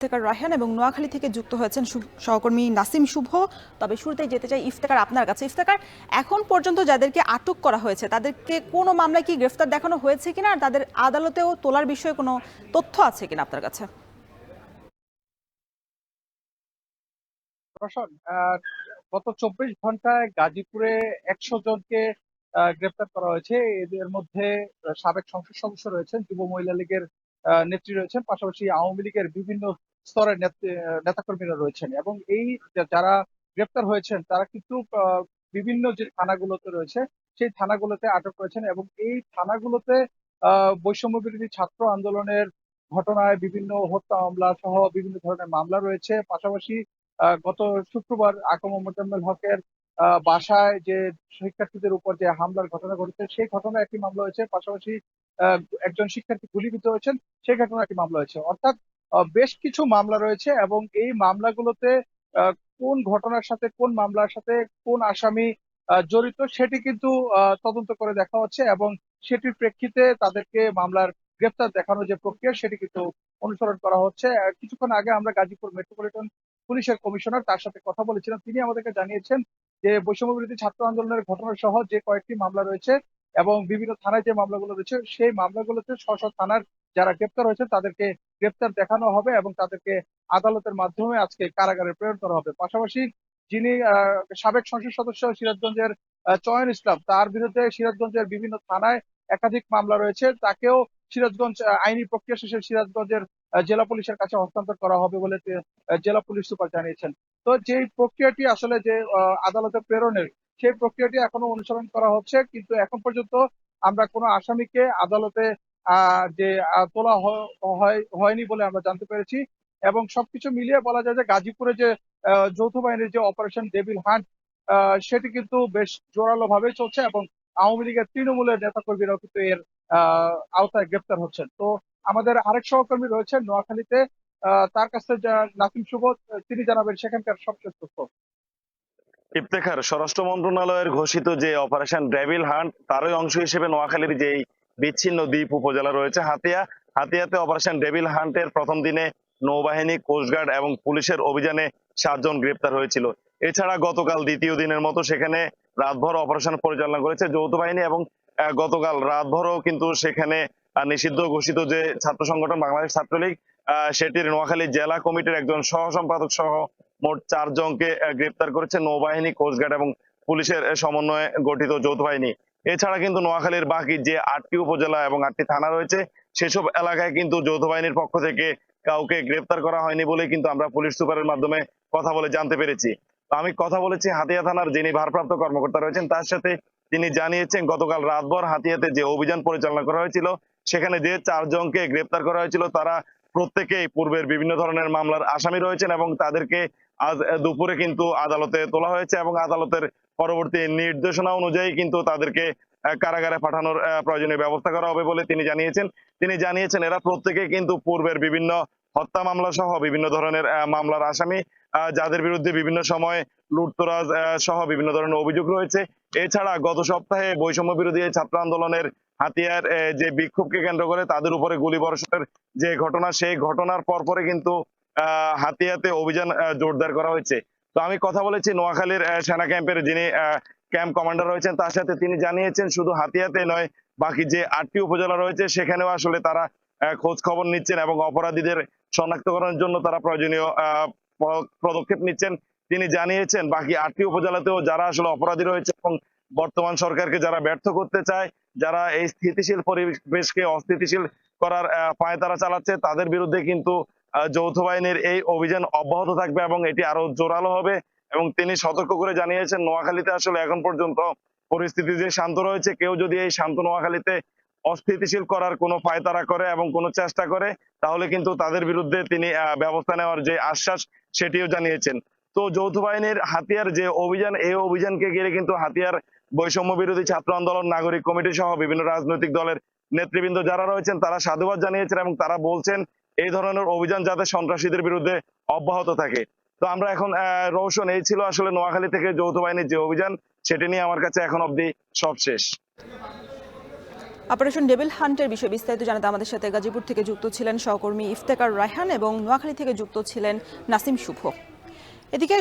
ইফতেখার রায়হান এবং নোয়াখালী থেকে যুক্ত হয়েছেন সহকর্মী নাসিম শুভ। তবে শুরুতেই যেতে চাই ইফতেখার আপনার কাছে। ইফতেখার, এখন পর্যন্ত যাদেরকে আটক করা হয়েছে তাদেরকে কোনো মামলায় কি গ্রেফতার দেখানো হয়েছে কিনা, আর তাদের আদালতেও তোলার বিষয়ে কোনো তথ্য আছে কিনা আপনার কাছে? রসন, গত 24 ঘন্টায় গাজীপুরে 100 জনকে গ্রেপ্তার করা হয়েছে। এদের মধ্যে সাবেক সংসদ সদস্য রয়েছেন, যুব মহিলা লীগের নেত্রী রয়েছেন, পাশাপাশি আওয়ামী লীগের বিভিন্ন স্তরের নেতাকর্মীরা রয়েছেন। এবং এই যারা গ্রেপ্তার হয়েছেন তারা কিন্তু বিভিন্ন যে থানাগুলোতে রয়েছে সেই থানাগুলোতে আটক করেছেন। এবং এই থানাগুলোতে বৈষম্য বিরোধী ছাত্র আন্দোলনের ঘটনায় বিভিন্ন হত্যা মামলা সহ বিভিন্ন ধরনের মামলা রয়েছে। পাশাপাশি গত শুক্রবার আকম মোজাম্মেল হকের বাসায় যে শিক্ষার্থীদের উপর যে হামলার ঘটনা ঘটেছে সেই ঘটনায় একটি মামলা হয়েছে। পাশাপাশি আহ, একজন শিক্ষার্থী গুলিবিদ্ধ হয়েছেন, সেই ঘটনায় একটি মামলা হয়েছে। অর্থাৎ বেশ কিছু মামলা রয়েছে এবং এই মামলাগুলোতে আহ, কোন ঘটনার সাথে কোন মামলার সাথে কোন আসামি জড়িত সেটি কিন্তু তদন্ত করে দেখা হচ্ছে। এবং সেটির প্রেক্ষিতে তাদেরকে মামলার গ্রেপ্তার দেখানোর যে প্রক্রিয়া সেটি কিন্তু অনুসরণ করা হচ্ছে। কিছুক্ষণ আগে আমরা গাজীপুর মেট্রোপলিটন পুলিশের কমিশনার তার সাথে কথা বলেছিলাম। তিনি আমাদেরকে জানিয়েছেন যে বৈষম্য বিরোধী ছাত্র আন্দোলনের ঘটনা সহ যে কয়েকটি মামলা রয়েছে এবং বিভিন্ন থানায় যে মামলাগুলো রয়েছে সেই মামলাগুলোতে স্ব থানার যারা গ্রেপ্তার হয়েছে তাদেরকে গ্রেপ্তার দেখানো হবে এবং তাদেরকে আদালতের মাধ্যমে আজকে কারাগারে প্রেরণ করা হবে। পাশাপাশি যিনি সাবেক সংসদ সদস্য সিরাজগঞ্জের চয়ন ইসলাম, তার বিরুদ্ধে সিরাজগঞ্জের বিভিন্ন থানায় একাধিক মামলা রয়েছে, তাকেও সিরাজগঞ্জ আইনি প্রক্রিয়া শেষে সিরাজগঞ্জের জেলা পুলিশের কাছে হস্তান্তর করা হবে বলে জেলা পুলিশ সুপার জানিয়েছেন। তো যে প্রক্রিয়াটি আসলে যে আদালতে প্রেরণের সেই প্রক্রিয়াটি এখনো অনুসরণ করা হচ্ছে, কিন্তু এখন পর্যন্ত আমরা কোনো আসামিকে আদালতে যে তোলা হয়নি বলে আমরা জানতে পেরেছি। এবং সবকিছু মিলিয়ে বলা যায় যে গাজীপুরে যে যৌথ বাহিনীর যে অপারেশন ডেভিল হান্ট সেটি কিন্তু বেশ জোরালো ভাবে চলছে এবং আওয়ামী লীগের তৃণমূলের নেতাকর্মীরাও কিন্তু এর আওতায় গ্রেপ্তার হচ্ছেন। তো আমাদের আরেক সহকর্মী রয়েছেন নোয়াখালীতে, তার কাছে নাসিম শুভ, তিনি জানাবেন সেখানকার সবচেয়ে তথ্য। ইফতেখার, স্বরাষ্ট্র মন্ত্রণালয়ের ঘোষিত যে অপারেশন ডেভিল হান্ট তারই অংশ হিসেবে নোয়াখালীর যে বিচ্ছিন্ন দ্বীপ উপজেলা রয়েছে হাতিয়াতে অপারেশন ডেভিল হান্টের প্রথম দিনে নৌবাহিনী, কোস্টগার্ড এবং পুলিশের অভিযানে 7 জন গ্রেপ্তার হয়েছিল। এছাড়া গতকাল দ্বিতীয় দিনের মতো সেখানে রাতভর অপারেশন পরিচালনা করেছে যৌথ বাহিনী এবং গতকাল রাতভরও কিন্তু সেখানে নিষিদ্ধ ঘোষিত যে ছাত্র সংগঠন বাংলাদেশ ছাত্রলীগ সেটির নোয়াখালী জেলা কমিটির একজন সহ সম্পাদক সহ মোট 4 জনকে গ্রেপ্তার করেছে নৌবাহিনী, কোস্টগার্ড এবং পুলিশের সমন্বয়ে গঠিত যৌথ বাহিনী। এছাড়া কিন্তু নোয়াখালীর বাকি যে 8টি উপজেলা এবং 8টি থানা রয়েছে সেসব এলাকায় কিন্তু যৌথ বাহিনীর পক্ষ থেকে কাউকে গ্রেপ্তার করা হয়নি বলে কিন্তু আমরা পুলিশ সুপারের মাধ্যমে কথা বলে জানতে পেরেছি। তো আমি কথা বলেছি হাতিয়া থানার যিনি ভারপ্রাপ্ত কর্মকর্তা রয়েছেন তার সাথে। তিনি জানিয়েছেন গতকাল রাতভর হাতিয়াতে যে অভিযান পরিচালনা করা হয়েছিল সেখানে যে 4 জনকে গ্রেপ্তার করা হয়েছিল তারা প্রত্যেকেই পূর্বের বিভিন্ন ধরনের মামলার আসামি রয়েছেন এবং তাদেরকে আজ দুপুরে কিন্তু আদালতে তোলা হয়েছে এবং আদালতের পরবর্তী নির্দেশনা অনুযায়ী কিন্তু তাদেরকে কারাগারে পাঠানোর প্রয়োজনীয় ব্যবস্থা করা হবে বলে তিনি জানিয়েছেন এরা প্রত্যেকে কিন্তু পূর্বের বিভিন্ন হত্যা মামলা সহ বিভিন্ন ধরনের মামলার আসামি, যাদের বিরুদ্ধে বিভিন্ন সময় লুটতরাজ সহ বিভিন্ন ধরনের অভিযোগ রয়েছে। এছাড়া গত সপ্তাহে বৈষম্য বিরোধী ছাত্র আন্দোলনের হাতিয়ার যে বিক্ষোভকে কেন্দ্র করে তাদের উপরে গুলি বর্ষণের যে ঘটনা সেই ঘটনার পরপরে কিন্তু হাতিয়াতে অভিযান জোরদার করা হয়েছে। তো আমি কথা বলেছি নোয়াখালীর সেনা ক্যাম্পের যিনি ক্যাম্প কমান্ডার রয়েছেন তার সাথে। তিনি জানিয়েছেন শুধু হাতিয়াতে নয় বাকি যে 8টি উপজেলা রয়েছে সেখানেও আসলে তারা খোঁজ খবর নিচ্ছেন এবং অপরাধীদের শনাক্তকরণের জন্য তারা প্রয়োজনীয় পদক্ষেপ নিচ্ছেন। তিনি জানিয়েছেন বাকি 8টি উপজেলাতেও যারা আসলে অপরাধী রয়েছে এবং বর্তমান সরকারকে যারা ব্যর্থ করতে চায়, যারা এই স্থিতিশীল পরিবেশকে অস্থিতিশীল করার পায়তারা চালাচ্ছে তাদের বিরুদ্ধে কিন্তু যৌথ বাহিনীর এই অভিযান অব্যাহত থাকবে এবং এটি আরো জোরালো হবে। এবং তিনি সতর্ক করে জানিয়েছেন নোয়াখালীতে আসলে এখন পর্যন্ত পরিস্থিতি যে শান্ত রয়েছে, কেউ যদি এই শান্ত নোয়াখালীতে অস্থিতিশীল করার কোনো পায়তারা করে এবং কোনো চেষ্টা করে তাহলে কিন্তু তাদের বিরুদ্ধে তিনি ব্যবস্থা নেওয়ার যে আশ্বাস সেটিও জানিয়েছেন। তো যৌথ বাহিনীর হাতিয়ার যে অভিযান, এই অভিযানকে ঘিরে কিন্তু হাতিয়ার বৈষম্য বিরোধী ছাত্র আন্দোলন, নাগরিক কমিটি সহ বিভিন্ন রাজনৈতিক দলের নেতৃবৃন্দ যারা রয়েছেন তারা সাধুবাদ জানিয়েছেন এবং তারা বলছেন এই ধরনের অভিযান যাতে সন্ত্রাসীদের বিরুদ্ধে অব্যাহত থাকে। তো আমরা এখন রৌশন, এই ছিল আসলে নোয়াখালী থেকে যৌথ বাহিনীর যে অভিযান সেটি নিয়ে আমার কাছে এখন অব্দি সব শেষ। অপারেশন ডেভিল হান্টের বিষয়ে বিস্তারিত জানাতে আমাদের সাথে গাজীপুর থেকে যুক্ত ছিলেন সহকর্মী ইফতেখার রায়হান এবং নোয়াখালী থেকে যুক্ত ছিলেন নাসিম শুভ। এদিকে